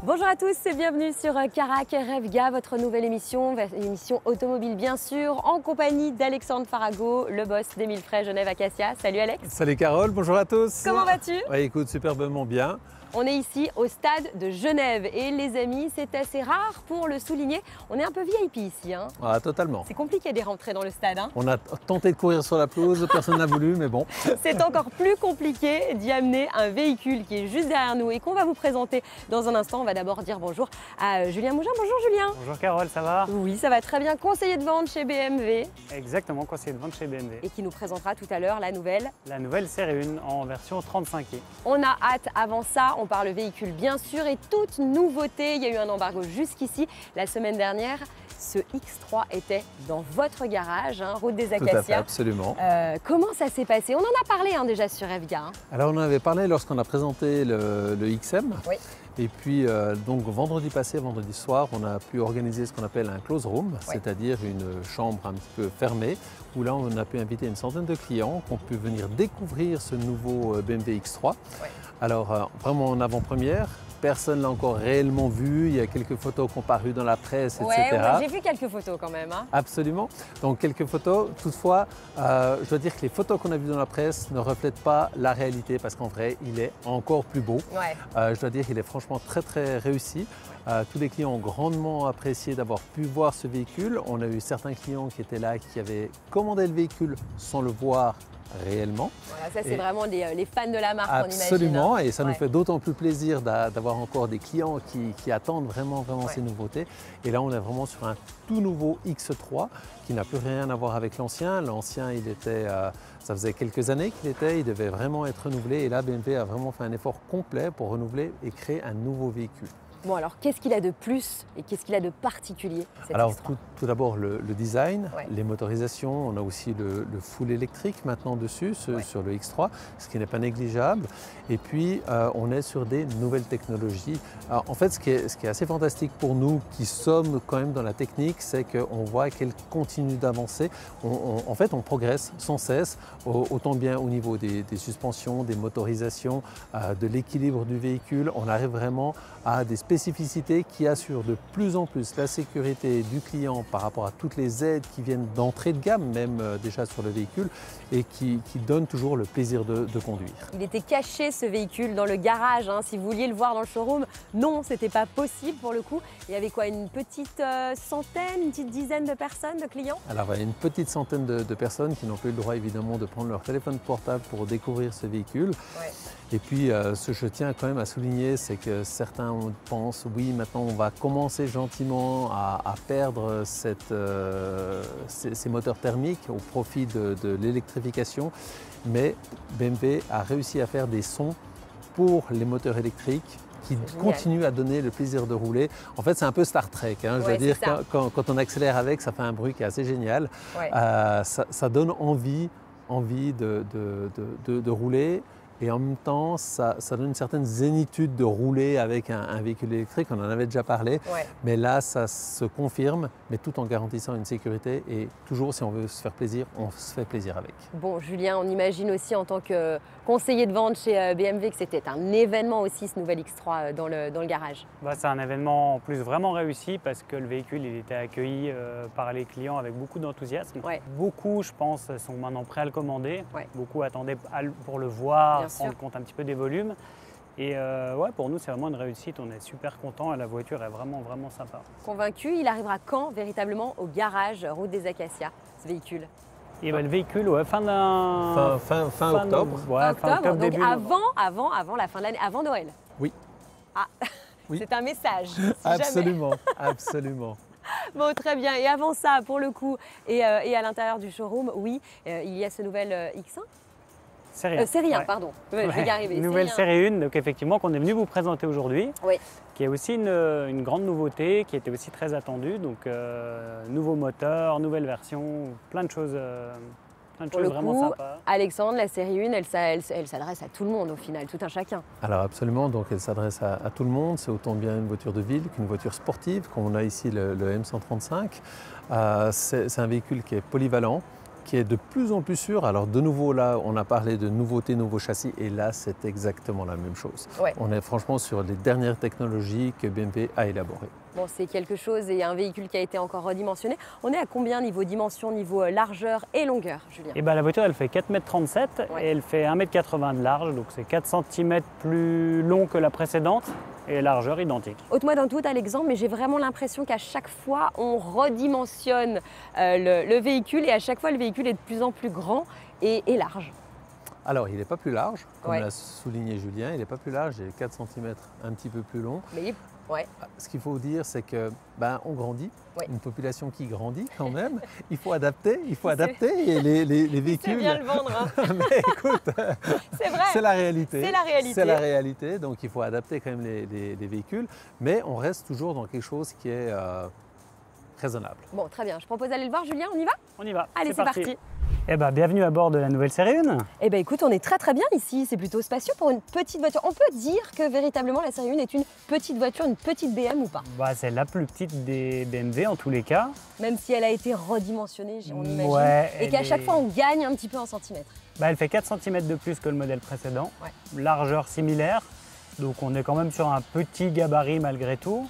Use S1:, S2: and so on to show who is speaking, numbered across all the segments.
S1: Bonjour à tous et bienvenue sur Carac RevGa, votre nouvelle émission automobile bien sûr, en compagnie d'Alexandre Farago, le boss d'Émile Frey Genève Acacia. Salut Alex.
S2: Salut Carole, bonjour à tous.
S1: Comment vas-tu?
S2: Ouais, écoute, superbement bien.
S1: On est ici au stade de Genève et les amis, c'est assez rare pour le souligner. On est un peu VIP ici. Hein.
S2: Ah, totalement.
S1: C'est compliqué d'y rentrer dans le stade. Hein.
S2: On a tenté de courir sur la pelouse, personne n'a voulu, mais bon.
S1: C'est encore plus compliqué d'y amener un véhicule qui est juste derrière nous et qu'on va vous présenter dans un instant. On va d'abord dire bonjour à Julien Mougin. Bonjour Julien.
S3: Bonjour Carole, ça va?
S1: Oui, ça va très bien. Conseiller de vente chez BMW.
S3: Exactement, conseiller de vente chez BMW.
S1: Et qui nous présentera tout à l'heure la nouvelle.
S3: La nouvelle série 1 en version 35e.
S1: On a hâte. Avant ça, on parle véhicule bien sûr et toute nouveauté. Il y a eu un embargo jusqu'ici. La semaine dernière, ce X3 était dans votre garage, hein, route des Acacias.
S2: Tout à fait, absolument.
S1: Comment ça s'est passé? On en a parlé déjà sur RevGa. Hein.
S2: Alors on en avait parlé lorsqu'on a présenté le XM.
S1: Oui.
S2: Et puis donc vendredi passé, vendredi soir, on a pu organiser ce qu'on appelle un close room, c'est-à-dire une chambre un petit peu fermée, où là on a pu inviter une centaine de clients qui ont pu venir découvrir ce nouveau BMW X3. Oui. Alors vraiment en avant-première. Personne ne l'a encore réellement vu, il y a quelques photos qui ont paru dans la presse, etc.
S1: Ouais, j'ai vu quelques photos quand même. Hein.
S2: Absolument, donc quelques photos. Toutefois, je dois dire que les photos qu'on a vues dans la presse ne reflètent pas la réalité parce qu'en vrai, il est encore plus beau. Ouais. Je dois dire qu'il est franchement très réussi. Tous les clients ont grandement apprécié d'avoir pu voir ce véhicule. On a eu certains clients qui étaient là, qui avaient commandé le véhicule sans le voir réellement.
S1: Voilà, ça c'est vraiment les fans de la marque, on imagine.
S2: Absolument, et ça nous fait d'autant plus plaisir d'avoir encore des clients qui attendent vraiment ces nouveautés. Et là on est vraiment sur un tout nouveau X3 qui n'a plus rien à voir avec l'ancien. L'ancien, ça faisait quelques années qu'il était, il devait vraiment être renouvelé. Et là BMW a vraiment fait un effort complet pour renouveler et créer un nouveau véhicule.
S1: Bon alors, qu'est-ce qu'il a de plus et qu'est-ce qu'il a de particulier cet
S2: Alors
S1: X3?
S2: tout d'abord le design, les motorisations, on a aussi le full électrique maintenant dessus sur le X3, ce qui n'est pas négligeable. Et puis on est sur des nouvelles technologies. Alors, en fait ce qui est assez fantastique pour nous qui sommes quand même dans la technique, c'est qu'on voit qu'elle continue d'avancer. En fait on progresse sans cesse, autant bien au niveau des suspensions, des motorisations, de l'équilibre du véhicule. On arrive vraiment à des spécificités qui assurent de plus en plus la sécurité du client par rapport à toutes les aides qui viennent d'entrée de gamme, même déjà sur le véhicule, et qui donnent toujours le plaisir de conduire. Il
S1: était caché ce véhicule dans le garage, hein. Si vous vouliez le voir dans le showroom, non, c'était pas possible pour le coup. Il y avait quoi, une petite centaine, une petite dizaine de personnes, de clients? Alors
S2: il y a une petite centaine de personnes qui n'ont pas eu le droit évidemment de prendre leur téléphone portable pour découvrir ce véhicule. Ouais. Et puis ce que je tiens quand même à souligner, c'est que certains pensent oui, maintenant on va commencer gentiment à perdre ces moteurs thermiques au profit de l'électrification, mais BMW a réussi à faire des sons pour les moteurs électriques qui continuent à donner le plaisir de rouler. En fait, c'est un peu Star Trek. Hein. Je veux dire, quand on accélère avec, ça fait un bruit qui est assez génial. Ouais. Ça donne envie de rouler. Et en même temps, ça donne une certaine zénitude de rouler avec un véhicule électrique, on en avait déjà parlé, mais là ça se confirme, mais tout en garantissant une sécurité et toujours si on veut se faire plaisir, on se fait plaisir avec.
S1: Bon Julien, on imagine aussi en tant que conseiller de vente chez BMW que c'était un événement aussi ce nouvel X3 dans le garage.
S3: C'est un événement en plus vraiment réussi parce que le véhicule il était accueilli par les clients avec beaucoup d'enthousiasme. Ouais. Beaucoup je pense sont maintenant prêts à le commander, beaucoup attendaient pour le voir, rendre compte un petit peu des volumes. Et pour nous, c'est vraiment une réussite. On est super contents et la voiture est vraiment sympa.
S1: Convaincu, il arrivera quand véritablement au garage route des Acacias, ce véhicule?
S3: Et le véhicule, fin
S2: octobre.
S1: Fin octobre, donc avant la fin de l'année, avant Noël.
S2: Oui.
S1: Ah, oui. C'est un message. Si
S2: absolument, absolument.
S1: Bon, très bien. Et avant ça, pour le coup, et à l'intérieur du showroom, oui, il y a ce nouvel X1. Série 1, pardon. Je vais y arriver.
S3: Nouvelle série 1, donc effectivement, qu'on est venu vous présenter aujourd'hui. Oui. Qui est aussi une grande nouveauté, qui était aussi très attendue. Donc, nouveau moteur, nouvelle version, plein de choses vraiment sympas.
S1: Alexandre, la série 1, elle s'adresse à tout le monde au final, tout un chacun.
S2: Alors absolument, donc elle s'adresse à tout le monde. C'est autant bien une voiture de ville qu'une voiture sportive, comme on a ici le M135. C'est un véhicule qui est polyvalent, qui est de plus en plus sûr. Alors de nouveau là, on a parlé de nouveautés, nouveaux châssis, et là c'est exactement la même chose. Ouais. On est franchement sur les dernières technologies que BMP a élaborées.
S1: Bon, c'est quelque chose et un véhicule qui a été encore redimensionné. On est à combien niveau dimension, niveau largeur et longueur, Julien?
S3: Et ben, la voiture, elle fait 4,37 m et elle fait 1,80 m de large, donc c'est 4 cm plus long que la précédente et largeur identique.
S1: Ôte-moi d'un tout à l'exemple, mais j'ai vraiment l'impression qu'à chaque fois, on redimensionne le véhicule et à chaque fois, le véhicule est de plus en plus grand et large.
S2: Alors, il n'est pas plus large, comme l'a souligné Julien, il n'est pas plus large, il est 4 cm un petit peu plus long.
S1: Mais ouais.
S2: Ce qu'il faut dire, c'est que on grandit, une population qui grandit quand même. Il faut adapter, et les véhicules.
S1: C'est bien le vendre. Hein.
S2: Mais écoute,
S1: c'est vrai.
S2: C'est la réalité.
S1: C'est la réalité.
S2: C'est la réalité. Donc il faut adapter quand même les véhicules, mais on reste toujours dans quelque chose qui est raisonnable.
S1: Bon, très bien. Je propose d'aller le voir, Julien. On y va?
S3: On y va.
S1: Allez, c'est parti.
S3: Eh ben, bienvenue à bord de la nouvelle série 1.
S1: Eh ben, écoute, on est très bien ici. C'est plutôt spacieux pour une petite voiture. On peut dire que véritablement la série 1 est une petite voiture, une petite BM ou pas?
S3: C'est la plus petite des BMW en tous les cas.
S1: Même si elle a été redimensionnée, on imagine. Et qu'à chaque fois, on gagne un petit peu en centimètres.
S3: Elle fait 4 cm de plus que le modèle précédent. Largeur similaire. Donc on est quand même sur un petit gabarit malgré tout.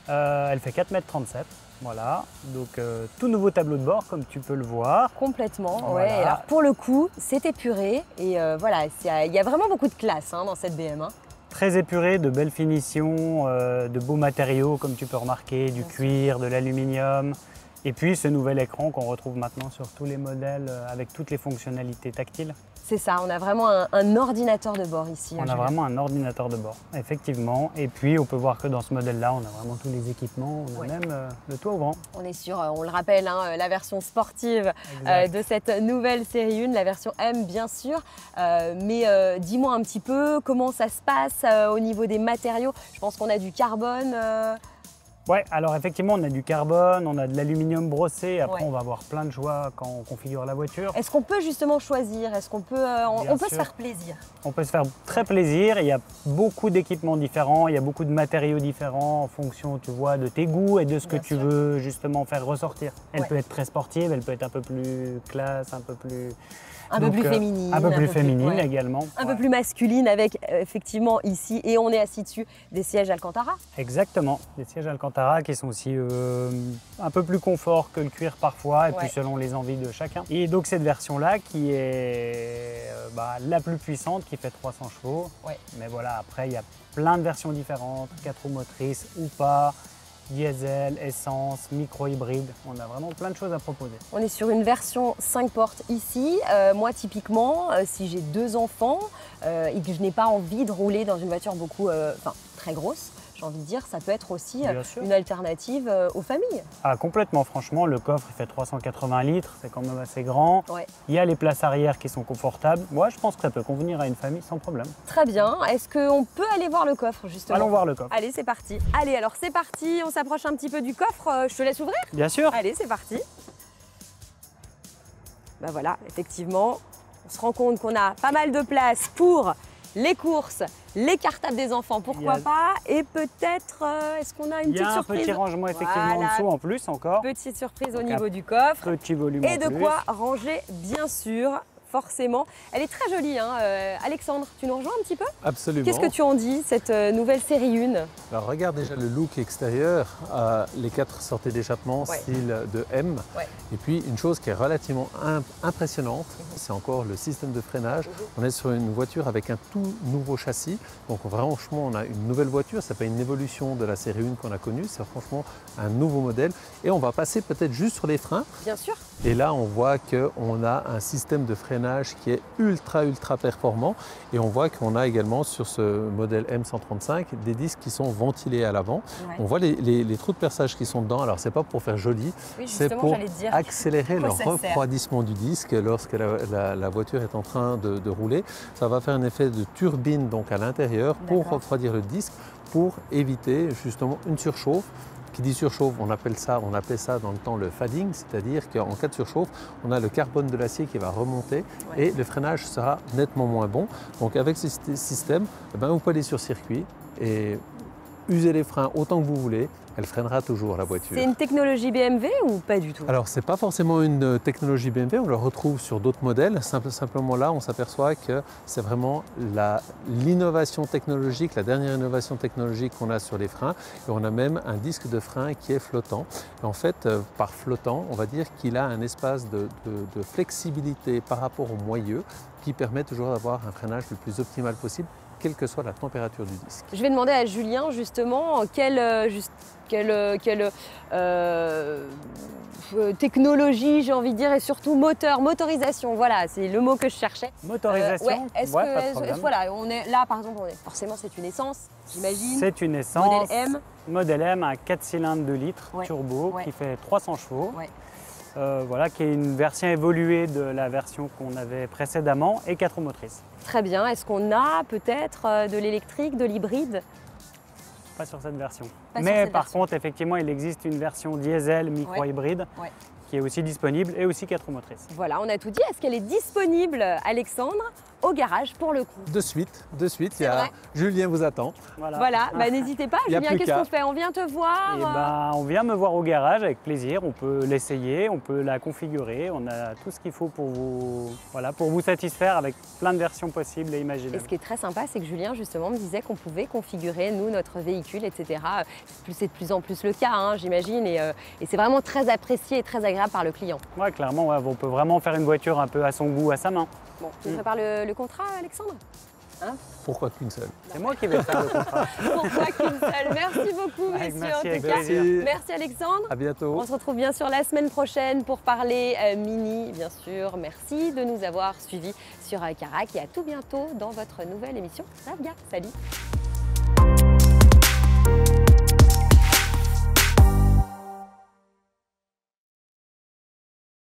S3: Elle fait 4,37 m. Voilà, donc tout nouveau tableau de bord comme tu peux le voir.
S1: Complètement, voilà. Ouais. Alors pour le coup, c'est épuré et voilà, il y a vraiment beaucoup de classe dans cette BM.
S3: Très épuré, de belles finitions, de beaux matériaux comme tu peux remarquer, du cuir, de l'aluminium. Et puis ce nouvel écran qu'on retrouve maintenant sur tous les modèles avec toutes les fonctionnalités tactiles.
S1: C'est ça, on a vraiment un ordinateur de bord ici.
S3: On a vraiment un ordinateur de bord, effectivement. Et puis on peut voir que dans ce modèle-là, on a vraiment tous les équipements, on a même le toit ouvrant.
S1: On est sur, on le rappelle, la version sportive de cette nouvelle série 1, la version M bien sûr. Mais dis-moi un petit peu comment ça se passe au niveau des matériaux. Je pense qu'on a du carbone.
S3: Ouais, alors effectivement, on a du carbone, on a de l'aluminium brossé. Après, on va avoir plein de choix quand on configure la voiture.
S1: Est-ce qu'on peut justement choisir? Est-ce qu'on peut, on peut se faire plaisir?
S3: On peut se faire très plaisir. Il y a beaucoup d'équipements différents, il y a beaucoup de matériaux différents en fonction, tu vois, de tes goûts et de ce que tu veux justement faire ressortir. Elle peut être très sportive, elle peut être un peu plus classe, un peu plus...
S1: Un peu plus féminine.
S3: Un peu plus féminine également.
S1: Un peu plus masculine avec effectivement ici, et on est assis dessus, des sièges Alcantara.
S3: Exactement, des sièges Alcantara qui sont aussi un peu plus confort que le cuir parfois, et puis selon les envies de chacun. Et donc cette version-là qui est la plus puissante, qui fait 300 chevaux. Mais voilà, après il y a plein de versions différentes, 4 roues motrices ou pas. Diesel, essence, micro-hybride, on a vraiment plein de choses à proposer.
S1: On est sur une version 5 portes ici. Moi typiquement, si j'ai 2 enfants et que je n'ai pas envie de rouler dans une voiture très grosse, j'ai envie de dire, ça peut être aussi une alternative aux familles.
S3: Ah, complètement, franchement, le coffre il fait 380 litres, c'est quand même assez grand. Il y a les places arrière qui sont confortables. Moi, je pense que ça peut convenir à une famille sans problème.
S1: Très bien. Est-ce qu'on peut aller voir le coffre justement?
S3: Allons voir le coffre.
S1: Allez, c'est parti. Allez, alors c'est parti, on s'approche un petit peu du coffre. Je te laisse ouvrir?
S3: Bien sûr.
S1: Allez, c'est parti. Voilà, effectivement, on se rend compte qu'on a pas mal de place pour les courses, les cartables des enfants, pourquoi pas, et peut-être, est-ce qu'on a une petite surprise?
S3: Il y a un petit rangement effectivement en dessous en plus encore.
S1: Petite surprise au niveau du coffre.
S3: Petit volume
S1: et de quoi ranger bien sûr. Forcément. Elle est très jolie, Alexandre, tu nous rejoins un petit peu?
S2: Absolument.
S1: Qu'est-ce que tu en dis, cette nouvelle série 1?
S2: Alors regarde déjà le look extérieur, les 4 sorties d'échappement style de M. Et puis une chose qui est relativement impressionnante, c'est encore le système de freinage. On est sur une voiture avec un tout nouveau châssis. Donc franchement, on a une nouvelle voiture, c'est pas une évolution de la série 1 qu'on a connue, c'est franchement un nouveau modèle. Et on va passer peut-être juste sur les freins.
S1: Bien sûr.
S2: Et là, on voit qu'on a un système de freinage qui est ultra performant, et on voit qu'on a également sur ce modèle M135 des disques qui sont ventilés à l'avant. On voit les trous de perçage qui sont dedans. Alors c'est pas pour faire joli, c'est pour accélérer le refroidissement du disque lorsque la voiture est en train de rouler. Ça va faire un effet de turbine donc à l'intérieur pour refroidir le disque, pour éviter justement une surchauffe. Qui dit surchauffe, on appelait ça dans le temps le fading, c'est-à-dire qu'en cas de surchauffe, on a le carbone de l'acier qui va remonter et le freinage sera nettement moins bon. Donc avec ce système, vous pouvez aller sur circuit et usez les freins autant que vous voulez, elle freinera toujours la voiture.
S1: C'est une technologie BMW ou pas du tout?
S2: Alors, ce n'est pas forcément une technologie BMW, on le retrouve sur d'autres modèles. Simplement là, on s'aperçoit que c'est vraiment l'innovation technologique, la dernière innovation technologique qu'on a sur les freins. Et on a même un disque de frein qui est flottant. Et en fait, par flottant, on va dire qu'il a un espace de flexibilité par rapport au moyeu qui permet toujours d'avoir un freinage le plus optimal possible, quelle que soit la température du disque.
S1: Je vais demander à Julien justement quelle technologie, j'ai envie de dire, et surtout motorisation, voilà, c'est le mot que je cherchais.
S3: Motorisation,
S1: pas de problème. Voilà, on est là par exemple, forcément c'est une essence, j'imagine.
S3: C'est une essence.
S1: Modèle M.
S3: Modèle M, un 4 cylindres de litres turbo qui fait 300 chevaux. Voilà, qui est une version évoluée de la version qu'on avait précédemment et 4 roues motrices.
S1: Très bien. Est-ce qu'on a peut-être de l'électrique, de l'hybride?
S3: Pas sur cette version. Mais par contre, effectivement, il existe une version diesel micro-hybride qui est aussi disponible et aussi 4 roues motrices.
S1: Voilà, on a tout dit. Est-ce qu'elle est disponible, Alexandre, au garage pour le coup?
S2: De suite, Julien vous attend.
S1: Voilà, n'hésitez pas. Julien, qu'est-ce qu'on fait? On vient te voir?
S3: On vient me voir au garage avec plaisir. On peut l'essayer, on peut la configurer. On a tout ce qu'il faut pour vous satisfaire avec plein de versions possibles et imaginables.
S1: Et ce qui est très sympa, c'est que Julien justement me disait qu'on pouvait configurer nous notre véhicule, etc. C'est de plus en plus le cas, hein, j'imagine, et c'est vraiment très apprécié et très agréable par le client.
S3: Ouais, clairement, on peut vraiment faire une voiture un peu à son goût, à sa main.
S1: Bon, tu prépares le contrat, Alexandre? Hein?
S2: Pourquoi qu'une seule?
S3: C'est moi qui vais faire le contrat.
S1: Pourquoi qu'une seule? Merci beaucoup, messieurs.
S3: Merci,
S1: en tout cas. Merci, Alexandre.
S2: À bientôt.
S1: On se retrouve bien sûr la semaine prochaine pour parler Mini, bien sûr. Merci de nous avoir suivis sur Carac et à tout bientôt dans votre nouvelle émission Savga. Salut.